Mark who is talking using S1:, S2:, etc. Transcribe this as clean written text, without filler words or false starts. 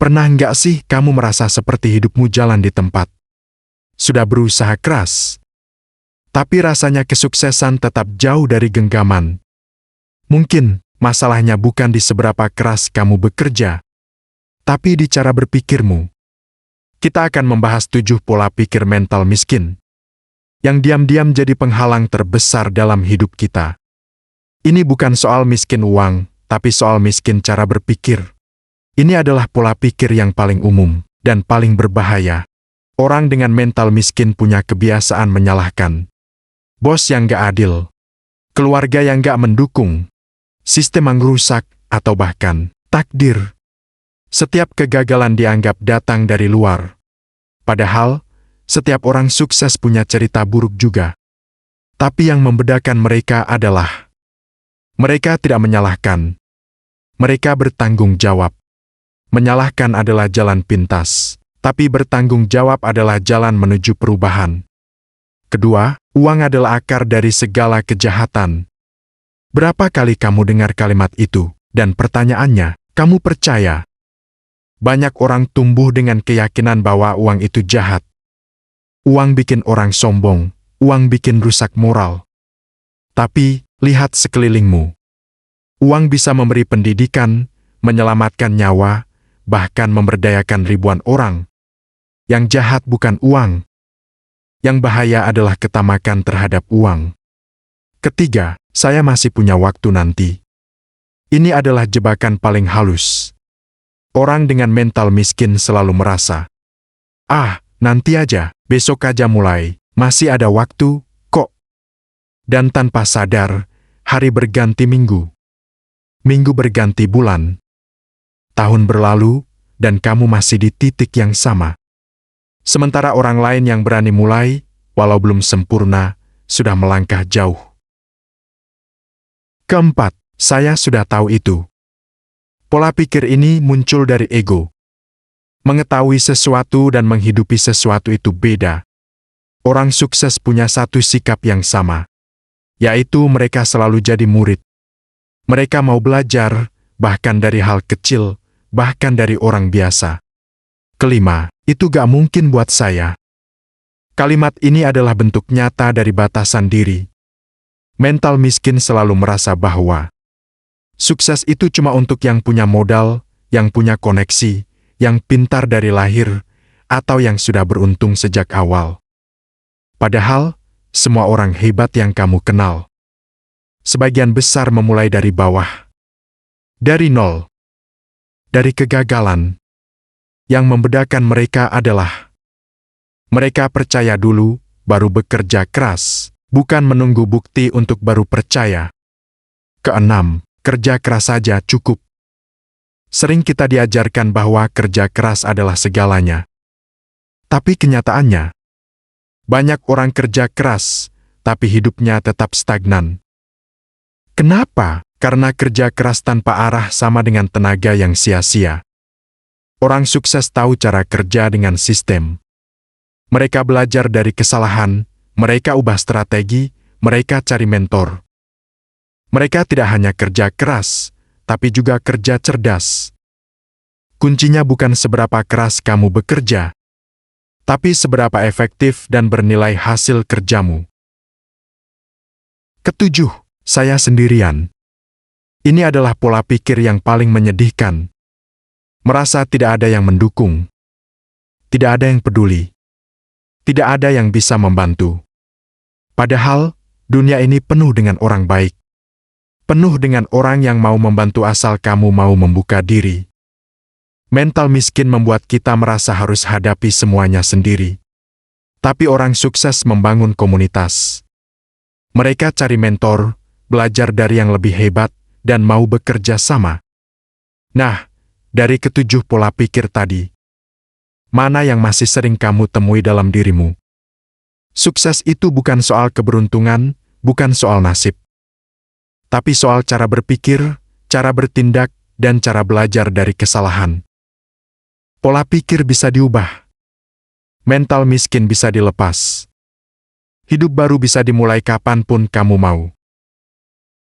S1: Pernah nggak sih kamu merasa seperti hidupmu jalan di tempat? Sudah berusaha keras, tapi rasanya kesuksesan tetap jauh dari genggaman. Mungkin masalahnya bukan di seberapa keras kamu bekerja, tapi di cara berpikirmu. Kita akan membahas 7 pola pikir mental miskin yang diam-diam jadi penghalang terbesar dalam hidup kita. Ini bukan soal miskin uang, tapi soal miskin cara berpikir. Ini adalah pola pikir yang paling umum dan paling berbahaya. Orang dengan mental miskin punya kebiasaan menyalahkan bos yang gak adil, keluarga yang gak mendukung, sistem yang rusak, atau bahkan takdir. Setiap kegagalan dianggap datang dari luar. Padahal, setiap orang sukses punya cerita buruk juga. Tapi yang membedakan mereka adalah mereka tidak menyalahkan. Mereka bertanggung jawab. Menyalahkan adalah jalan pintas, tapi bertanggung jawab adalah jalan menuju perubahan. Kedua, uang adalah akar dari segala kejahatan. Berapa kali kamu dengar kalimat itu? Dan pertanyaannya, kamu percaya? Banyak orang tumbuh dengan keyakinan bahwa uang itu jahat. Uang bikin orang sombong, uang bikin rusak moral. Tapi, lihat sekelilingmu. Uang bisa memberi pendidikan, menyelamatkan nyawa, bahkan memberdayakan ribuan orang. Yang jahat bukan uang. Yang bahaya adalah ketamakan terhadap uang. Ketiga, saya masih punya waktu nanti. Ini adalah jebakan paling halus. Orang dengan mental miskin selalu merasa, nanti aja, besok aja mulai, masih ada waktu, kok. Dan tanpa sadar, hari berganti minggu. Minggu berganti bulan. Tahun berlalu, dan kamu masih di titik yang sama. Sementara orang lain yang berani mulai, walau belum sempurna, sudah melangkah jauh. Keempat, saya sudah tahu itu. Pola pikir ini muncul dari ego. Mengetahui sesuatu dan menghidupi sesuatu itu beda. Orang sukses punya satu sikap yang sama, yaitu mereka selalu jadi murid. Mereka mau belajar, bahkan dari hal kecil, bahkan dari orang biasa. Kelima, itu gak mungkin buat saya. Kalimat ini adalah bentuk nyata dari batasan diri. Mental miskin selalu merasa bahwa sukses itu cuma untuk yang punya modal, yang punya koneksi, yang pintar dari lahir, atau yang sudah beruntung sejak awal. Padahal, semua orang hebat yang kamu kenal, sebagian besar memulai dari bawah. Dari nol. Dari kegagalan. Yang membedakan mereka adalah mereka percaya dulu, baru bekerja keras, bukan menunggu bukti untuk baru percaya. Keenam, kerja keras saja cukup. Sering kita diajarkan bahwa kerja keras adalah segalanya. Tapi kenyataannya, banyak orang kerja keras, tapi hidupnya tetap stagnan. Kenapa? Karena kerja keras tanpa arah sama dengan tenaga yang sia-sia. Orang sukses tahu cara kerja dengan sistem. Mereka belajar dari kesalahan, mereka ubah strategi, mereka cari mentor. Mereka tidak hanya kerja keras, tapi juga kerja cerdas. Kuncinya bukan seberapa keras kamu bekerja, tapi seberapa efektif dan bernilai hasil kerjamu. Ketujuh, saya sendirian. Ini adalah pola pikir yang paling menyedihkan. Merasa tidak ada yang mendukung. Tidak ada yang peduli. Tidak ada yang bisa membantu. Padahal, dunia ini penuh dengan orang baik. Penuh dengan orang yang mau membantu asal kamu mau membuka diri. Mental miskin membuat kita merasa harus hadapi semuanya sendiri. Tapi orang sukses membangun komunitas. Mereka cari mentor, belajar dari yang lebih hebat, dan mau bekerja sama. Nah, dari ketujuh pola pikir tadi, mana yang masih sering kamu temui dalam dirimu? Sukses itu bukan soal keberuntungan, bukan soal nasib. Tapi soal cara berpikir, cara bertindak, dan cara belajar dari kesalahan. Pola pikir bisa diubah. Mental miskin bisa dilepas. Hidup baru bisa dimulai kapanpun kamu mau.